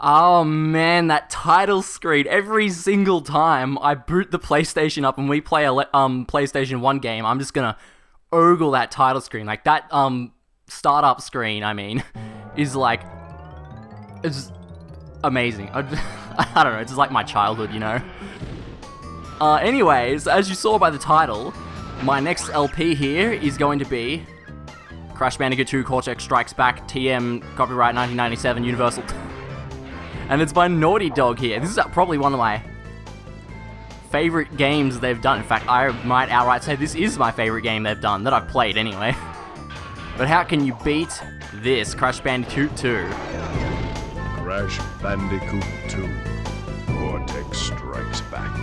Oh man, that title screen. Every single time I boot the PlayStation up and we play a PlayStation 1 game, I'm just gonna ogle that title screen. Like, that startup screen, I mean, is like, it's amazing. I don't know, it's just like my childhood, you know? Anyways, as you saw by the title, my next LP here is going to be Crash Bandicoot 2 Cortex Strikes Back, TM, copyright 1997, Universal. And it's by Naughty Dog here. This is probably one of my favorite games they've done. In fact, I might outright say this is my favorite game they've done, that I've played anyway. But how can you beat this, Crash Bandicoot 2? Crash Bandicoot 2, Cortex Strikes Back.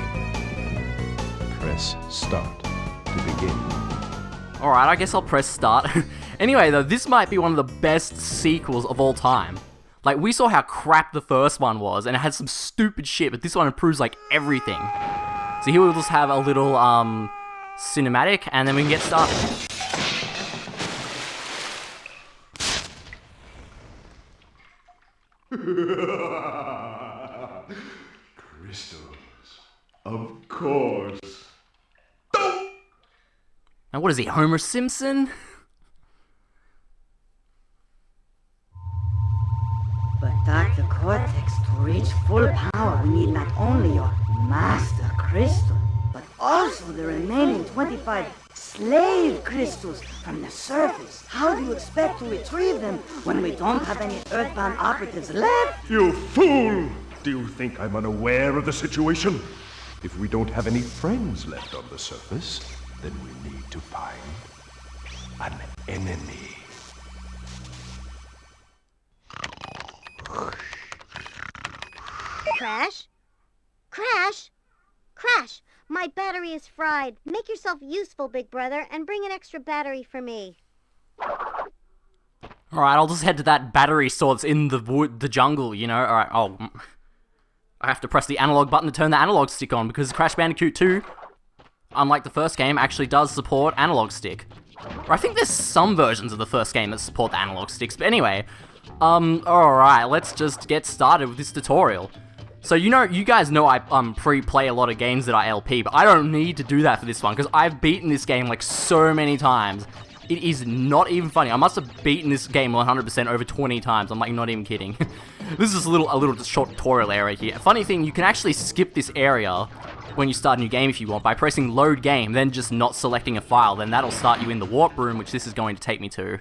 Press start to begin. Alright, I guess I'll press start. Anyway though, this might be one of the best sequels of all time. Like, we saw how crap the first one was, and it had some stupid shit, but this one improves, like, everything. So here we'll just have a little, cinematic, and then we can get started. Crystals. Of course. And what is he, Homer Simpson? But Dr. Cortex, to reach full power, we need not only your master crystal, but also the remaining 25 slave crystals from the surface. How do you expect to retrieve them when we don't have any Earthbound operatives left? You fool! Do you think I'm unaware of the situation? If we don't have any friends left on the surface, then we need to find an enemy. Crash? Crash? Crash! My battery is fried. Make yourself useful, big brother, and bring an extra battery for me. Alright, I'll just head to that battery source in the jungle, you know? Alright, I have to press the analog button to turn the analog stick on, because Crash Bandicoot 2, unlike the first game, actually does support analog stick. Or I think there's some versions of the first game that support the analog sticks, but anyway. Alright, let's just get started with this tutorial. So, you guys know I pre-play a lot of games that are LP, but I don't need to do that for this one, because I've beaten this game like so many times. It is not even funny. I must have beaten this game 100% over 20 times. I'm like not even kidding. This is a little short tutorial area here. Funny thing, you can actually skip this area when you start a new game if you want by pressing load game, then just not selecting a file. Then that'll start you in the warp room, which this is going to take me to.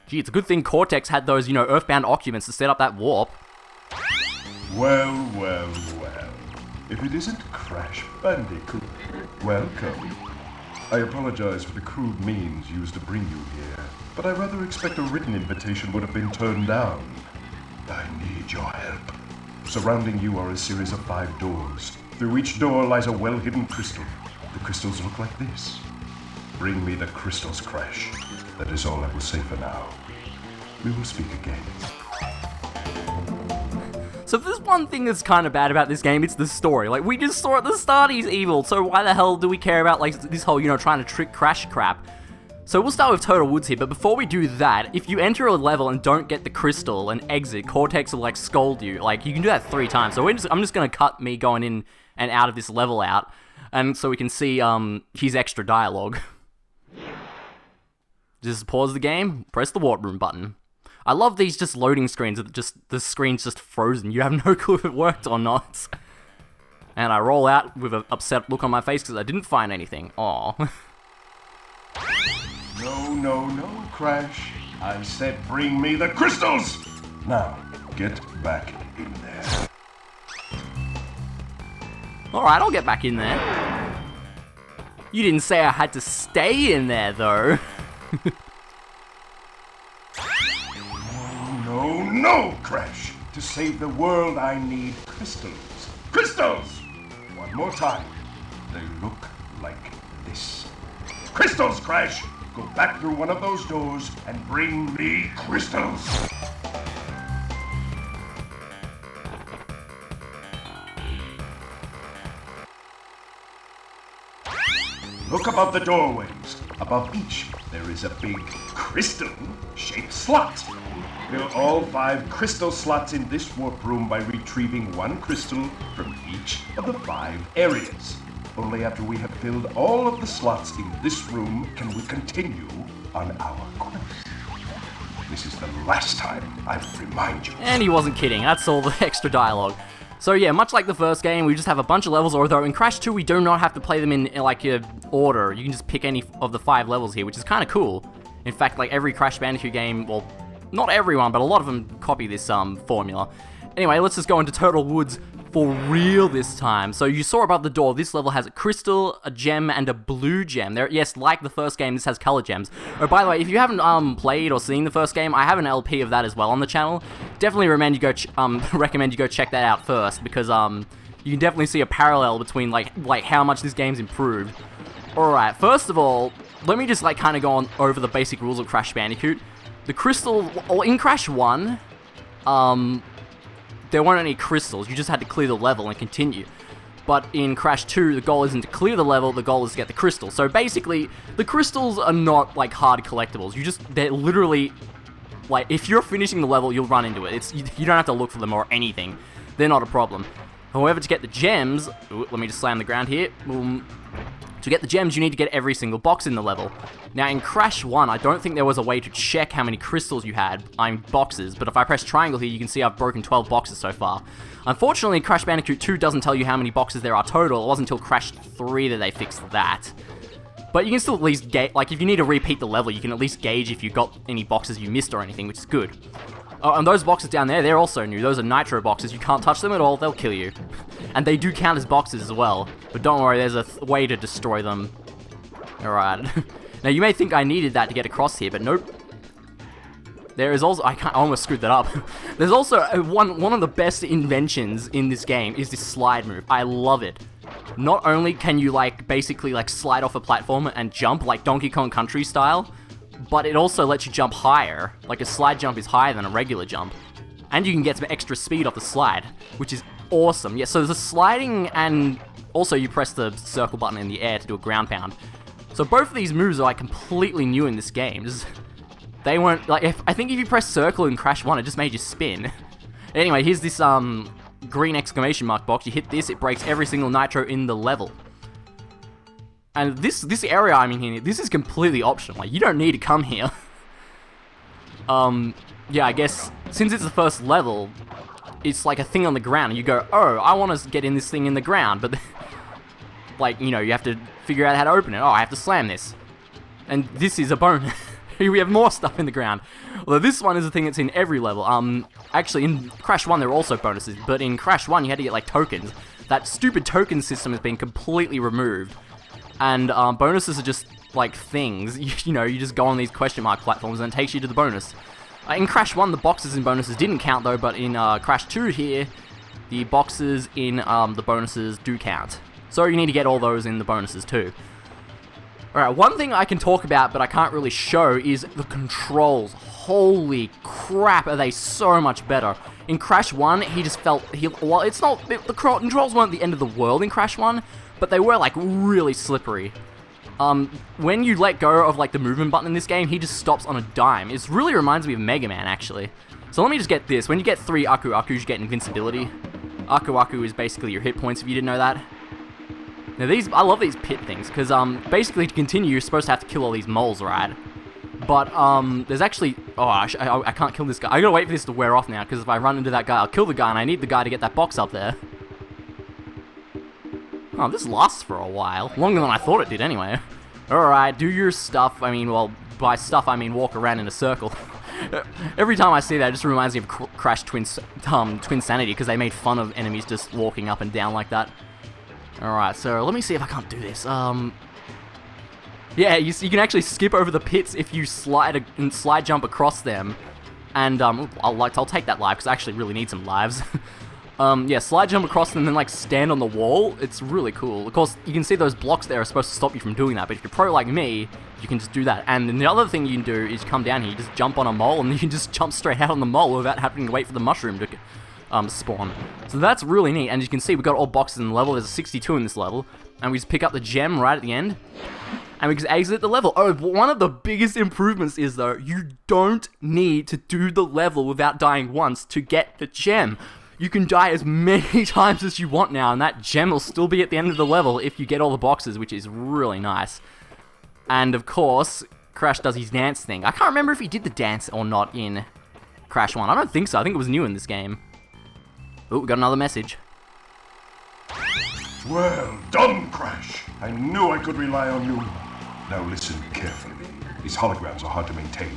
Gee, it's a good thing Cortex had those, Earthbound occupants to set up that warp. Well, well, well. If it isn't Crash Bandicoot, welcome. I apologize for the crude means used to bring you here, but I rather expect a written invitation would have been turned down. I need your help. Surrounding you are a series of 5 doors. Through each door lies a well-hidden crystal. The crystals look like this. Bring me the crystals, Crash. That is all I will say for now. We will speak again. So if there's one thing that's kind of bad about this game, it's the story. Like, we just saw at the start he's evil, so why the hell do we care about, like, this whole, trying to trick Crash crap? So we'll start with Total Woods here, but before we do that, if you enter a level and don't get the crystal and exit, Cortex will, like, scold you. Like, you can do that 3 times, so I'm just gonna cut me going in and out of this level out, and so we can see, his extra dialogue. Just pause the game, press the warp room button. I love these just loading screens, the screen's just frozen. You have no clue if it worked or not. And I roll out with an upset look on my face because I didn't find anything. Aww. No, Crash. I said bring me the crystals! Now, get back in there. Alright, I'll get back in there. You didn't say I had to stay in there, though. No, Crash! To save the world, I need crystals. Crystals! One more time. They look like this. Crystals, Crash! Go back through one of those doors and bring me crystals! Look above the doorways. Above each, there is a big crystal-shaped slot. Fill all 5 crystal slots in this warp room by retrieving 1 crystal from each of the 5 areas. Only after we have filled all of the slots in this room can we continue on our quest. This is the last time I remind you. And he wasn't kidding, that's all the extra dialogue. So yeah, much like the first game, we just have a bunch of levels, although in Crash 2 we do not have to play them in like a order. You can just pick any of the 5 levels here, which is kind of cool. In fact, like every Crash Bandicoot game, well, not everyone, but a lot of them copy this formula. Anyway, let's just go into Turtle Woods for real this time. So you saw above the door, this level has a crystal, a gem, and a blue gem. Yes, like the first game, this has color gems. Oh, by the way, if you haven't played or seen the first game, I have an LP of that as well on the channel. Definitely recommend you go check that out first, because you can definitely see a parallel between like how much this game's improved. Alright, first of all, let me just kind of go on over the basic rules of Crash Bandicoot. The crystal, in Crash 1, there weren't any crystals, you just had to clear the level and continue. But in Crash 2, the goal isn't to clear the level, the goal is to get the crystal. So basically, the crystals are not hard collectibles, they're literally, if you're finishing the level, you'll run into it. You don't have to look for them or anything, they're not a problem. However, to get the gems, let me just slam the ground here, boom. To get the gems, you need to get every single box in the level. Now, in Crash 1, I don't think there was a way to check how many crystals you had, boxes, but if I press triangle here, you can see I've broken 12 boxes so far. Unfortunately, Crash Bandicoot 2 doesn't tell you how many boxes there are total. It wasn't until Crash 3 that they fixed that. But you can still at least gauge, if you need to repeat the level, you can at least gauge if you got any boxes you missed or anything, which is good. Oh, and those boxes down there, they're also new. Those are nitro boxes. You can't touch them at all. They'll kill you. And they do count as boxes as well. But don't worry, there's a way to destroy them. Alright. Now, you may think I needed that to get across here, but nope. There is also... I almost screwed that up. There's also one of the best inventions in this game is this slide move. I love it. Not only can you, basically, slide off a platform and jump, like Donkey Kong Country style, but it also lets you jump higher. Like, a slide jump is higher than a regular jump. And you can get some extra speed off the slide, which is awesome. Yeah, so the sliding, and also you press the circle button in the air to do a ground pound. So both of these moves are, completely new in this game. They weren't, I think if you press circle in Crash 1, it just made you spin. Anyway, here's this, green exclamation mark box. You hit this, it breaks every single nitro in the level. And this area I'm in here, this is completely optional. You don't need to come here. Yeah, I guess, since it's the first level, it's like a thing on the ground, and you go, oh, I want to get in this thing in the ground, but, you have to figure out how to open it. Oh, I have to slam this. And this is a bonus. We have more stuff in the ground. Although this one is a thing that's in every level. Actually, in Crash 1, there were also bonuses, but in Crash 1, you had to get, tokens. That stupid token system has been completely removed. And bonuses are just things. You just go on these question mark platforms and it takes you to the bonus. In Crash 1, the boxes and bonuses didn't count though, but in Crash 2 here, the boxes in the bonuses do count. So you need to get all those in the bonuses too. Alright, one thing I can talk about but I can't really show is the controls. Holy crap, are they so much better. In Crash 1, he just felt, well, it's not, the controls weren't the end of the world in Crash 1, but they were, really slippery. When you let go of, the movement button in this game, he just stops on a dime. It really reminds me of Mega Man, actually. So let me just get this. When you get 3 Aku Akus, you get invincibility. Aku Aku is basically your hit points, if you didn't know that. Now, I love these pit things, because, basically, to continue, you're supposed to have to kill all these moles, right? But, there's actually... Oh, I can't kill this guy. I gotta wait for this to wear off now, because if I run into that guy, I'll kill the guy, and I need the guy to get that box up there. Oh, this lasts for a while. Longer than I thought it did, anyway. Alright, do your stuff. I mean, well, by stuff, I mean walk around in a circle. Every time I see that, it just reminds me of Crash Twin Sanity, because they made fun of enemies just walking up and down like that. Alright, so let me see if I can't do this. Yeah, you can actually skip over the pits if you slide jump across them. And, I'll take that life, because I actually really need some lives. Yeah, slide jump across them and then, stand on the wall. It's really cool. Of course, you can see those blocks there are supposed to stop you from doing that, but if you're pro like me, you can just do that. And then the other thing you can do is come down here, you just jump on a mole, and you can just jump straight out on the mole without having to wait for the mushroom to spawn. So that's really neat, and as you can see, we've got all boxes in the level. There's a 62 in this level, and we just pick up the gem right at the end. and we can exit the level. Oh, one of the biggest improvements is, though, you don't need to do the level without dying once to get the gem. You can die as many times as you want now, and that gem will still be at the end of the level if you get all the boxes, which is really nice. And, of course, Crash does his dance thing. I can't remember if he did the dance or not in Crash 1. I don't think so. I think it was new in this game. Oh, we got another message. Well done, Crash. I knew I could rely on you. Now listen carefully. These holograms are hard to maintain.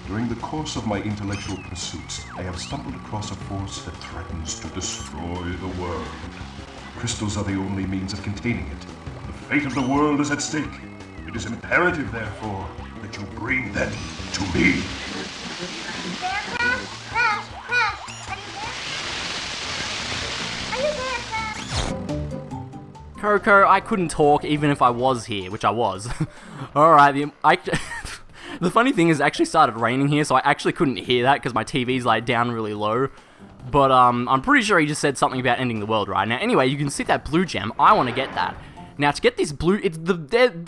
During the course of my intellectual pursuits, I have stumbled across a force that threatens to destroy the world. Crystals are the only means of containing it. The fate of the world is at stake. It is imperative, therefore, that you bring them to me. There, Crash? Crash! Crash! Are you there? Are you there, Crash? Coco, I couldn't talk even if I was here, which I was. Alright, the funny thing is it actually started raining here, so I actually couldn't hear that because my TV's like down really low. But I'm pretty sure he just said something about ending the world right now. Anyway, you can see that blue gem. I want to get that. Now, to get this blue...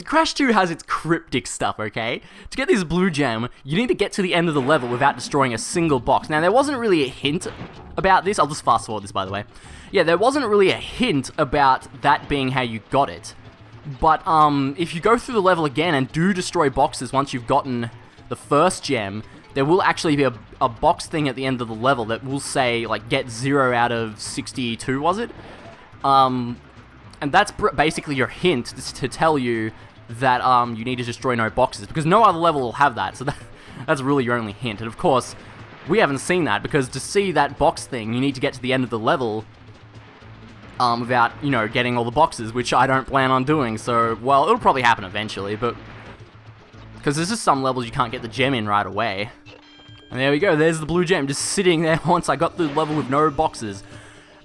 Crash 2 has its cryptic stuff, okay? To get this blue gem, you need to get to the end of the level without destroying a single box. Now, there wasn't really a hint about this. I'll just fast forward this, by the way. Yeah, there wasn't really a hint about that being how you got it. But, if you go through the level again and do destroy boxes once you've gotten the first gem, there will actually be a box thing at the end of the level that will say, like, get 0 out of 62, was it? And that's basically your hint to tell you that you need to destroy no boxes, because no other level will have that, so that's really your only hint. And of course, we haven't seen that, because to see that box thing, you need to get to the end of the level without, you know, getting all the boxes, which I don't plan on doing, so, well, it'll probably happen eventually, but... Because there's just some levels you can't get the gem in right away. And there we go, there's the blue gem, just sitting there once I got through the level with no boxes.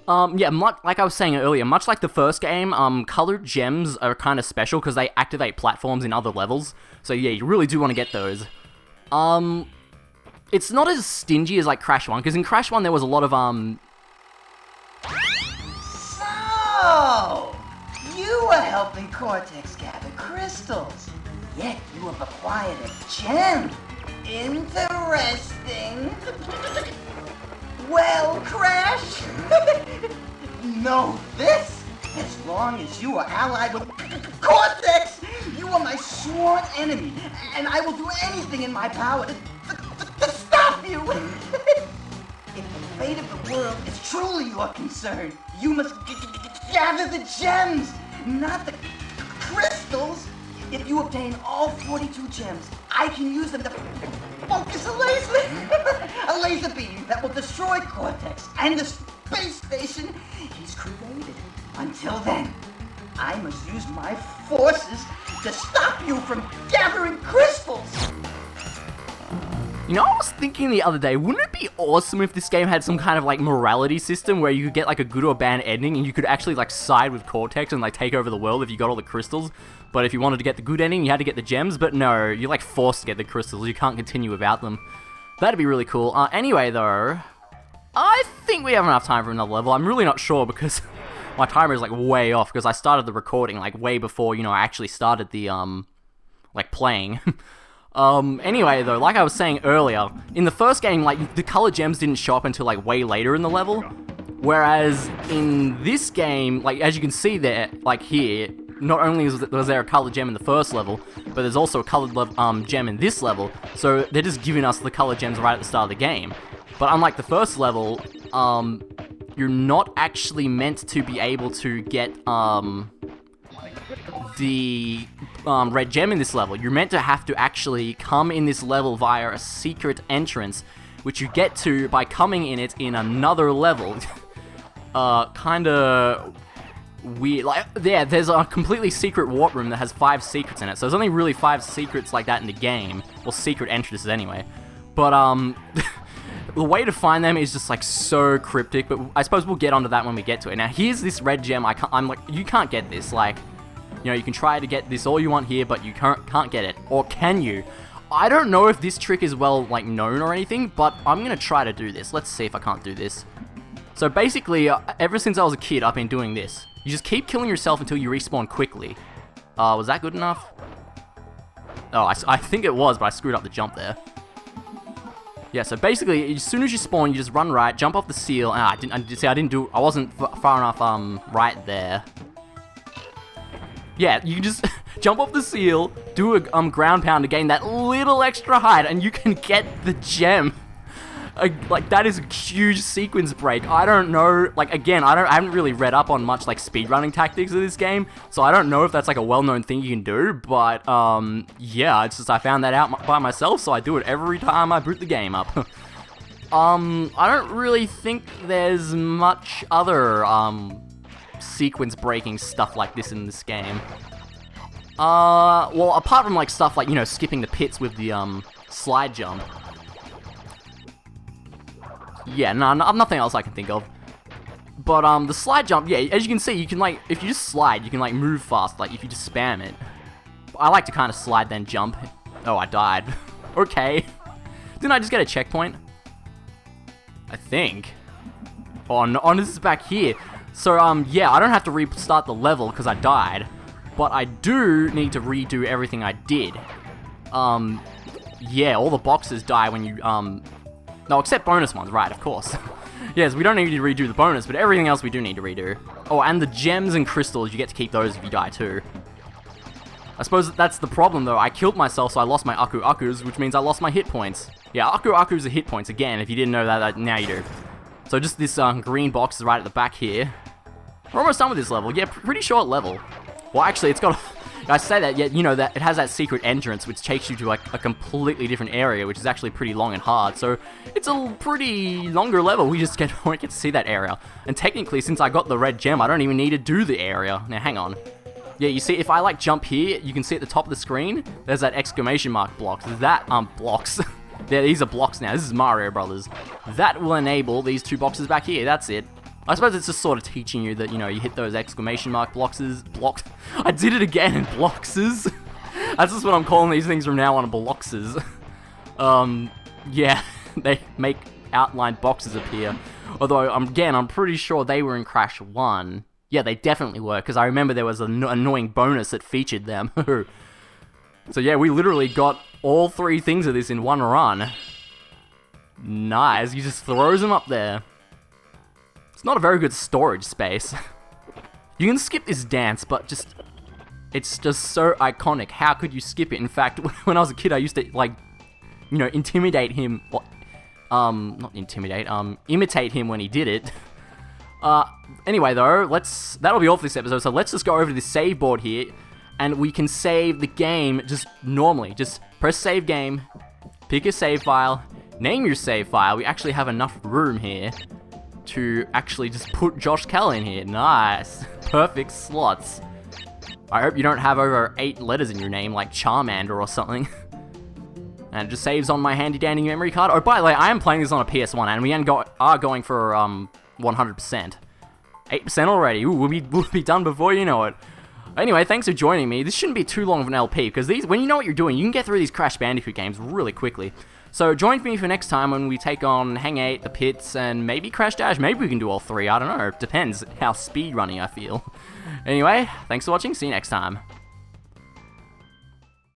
Yeah, like I was saying earlier, much like the first game, colored gems are kind of special because they activate platforms in other levels. So yeah, you really do want to get those. It's not as stingy as like Crash 1, because in Crash 1 there was a lot of, So, you were helping Cortex gather crystals, yet you have acquired a gem. Interesting. Well, Crash, know this. As long as you are allied with Cortex, you are my sworn enemy, and I will do anything in my power to stop you. If the fate of the world is truly your concern, you must gather the gems, not the crystals. If you obtain all 42 gems, I can use them to focus a laser beam that will destroy Cortex and the space station he's created. Until then, I must use my forces to stop you from gathering crystals. You know, I was thinking the other day, wouldn't it be awesome if this game had some kind of, like, morality system where you could get, like, a good or bad ending, and you could actually, like, side with Cortex and, like, take over the world if you got all the crystals, but if you wanted to get the good ending, you had to get the gems, but no, you're, like, forced to get the crystals, you can't continue without them. That'd be really cool. Anyway, though, I think we have enough time for another level. I'm really not sure, because my timer is, like, way off, because I started the recording, like, way before, you know, I actually started the, like, playing. Anyway, though, like I was saying earlier, in the first game, like, the color gems didn't show up until, like, way later in the level, whereas in this game, like, as you can see there, like, here, not only was there a colored gem in the first level, but there's also a colored gem in this level, so they're just giving us the colored gems right at the start of the game. But unlike the first level, you're not actually meant to be able to get, the red gem in this level. You're meant to have to actually come in this level via a secret entrance, which you get to by coming in it in another level. Kinda weird. Like, yeah, there's a completely secret warp room that has 5 secrets in it, so there's only really 5 secrets like that in the game. Well, secret entrances anyway. But, the way to find them is just, like, so cryptic, but I suppose we'll get onto that when we get to it. Now, here's this red gem. I'm like, you can't get this, like... You know, you can try to get this all you want here, but you can't get it. Or can you? I don't know if this trick is well, like, known or anything, but I'm gonna try to do this. Let's see if I can't do this. So basically, ever since I was a kid, I've been doing this. You just keep killing yourself until you respawn quickly. Was that good enough? Oh, I think it was, but I screwed up the jump there. Yeah, so basically, as soon as you spawn, you just run right, jump off the seal. I wasn't far enough, right there. Yeah, you can just jump off the seal, do a ground pound to gain that little extra height, and you can get the gem. Like, that is a huge sequence break. I don't know, like, again, I haven't really read up on much, like, speedrunning tactics of this game, so I don't know if that's, like, a well-known thing you can do, but, yeah, it's just I found that out by myself, so I do it every time I boot the game up. I don't really think there's much other, sequence breaking stuff like this in this game. Well, apart from, like, stuff like, you know, skipping the pits with the, slide jump. Yeah, no, nothing else I can think of. But, the slide jump, yeah, as you can see, you can, like, if you just slide, you can, like, move fast, like, if you just spam it. I like to kind of slide then jump. Oh, I died. Okay. Didn't I just get a checkpoint? I think. Oh, no, this is back here. So, yeah, I don't have to restart the level because I died. But I do need to redo everything I did. Yeah, all the boxes die when you, no, except bonus ones, right, of course. Yes, we don't need to redo the bonus, but everything else we do need to redo. Oh, and the gems and crystals, you get to keep those if you die too. I suppose that's the problem though, I killed myself so I lost my Aku Akus, which means I lost my hit points. Yeah, Aku Akus are hit points, again, if you didn't know that, now you do. So just this green box is right at the back here. We're almost done with this level, yeah, pretty short level. Well, actually, it's got... I say that, yet you know that it has that secret entrance which takes you to like a completely different area, which is actually pretty long and hard. So it's a pretty longer level. We just won't get to see that area. And technically, since I got the red gem, I don't even need to do the area. Now, hang on. Yeah, you see, if I like jump here, you can see at the top of the screen, there's that exclamation mark block. That blocks. Yeah, these are blocks now. This is Mario Brothers. That will enable these two boxes back here. That's it. I suppose it's just sort of teaching you that, you know, you hit those exclamation mark blocks. I did it again, bloxes. That's just what I'm calling these things from now on, bloxes. Yeah, they make outlined boxes appear. Although, again, I'm pretty sure they were in Crash 1. Yeah, they definitely were, because I remember there was an annoying bonus that featured them. So yeah, we literally got all three things of this in one run. Nice, he just throws them up there. It's not a very good storage space. You can skip this dance, but it's just so iconic. How could you skip it? In fact, when I was a kid, I used to, like, you know, intimidate him. Not intimidate, imitate him when he did it. Anyway, though, that'll be all for this episode, so let's just go over to this save board here, and we can save the game just normally. Just press save game, pick a save file, name your save file. We actually have enough room here to actually just put Josh Kell in here. Nice. Perfect slots. I hope you don't have over 8 letters in your name, like Charmander or something. And it just saves on my handy-dandy memory card. Oh, by the way, I am playing this on a PS1, and we are going for 100%. 8% already. Ooh, we'll be done before you know it. Anyway, thanks for joining me. This shouldn't be too long of an LP, because when you know what you're doing, you can get through these Crash Bandicoot games really quickly. So join me for next time when we take on Hang 8, The Pits, and maybe Crash Dash. Maybe we can do all 3, I don't know. It depends how speedrunning I feel. Anyway, thanks for watching. See you next time.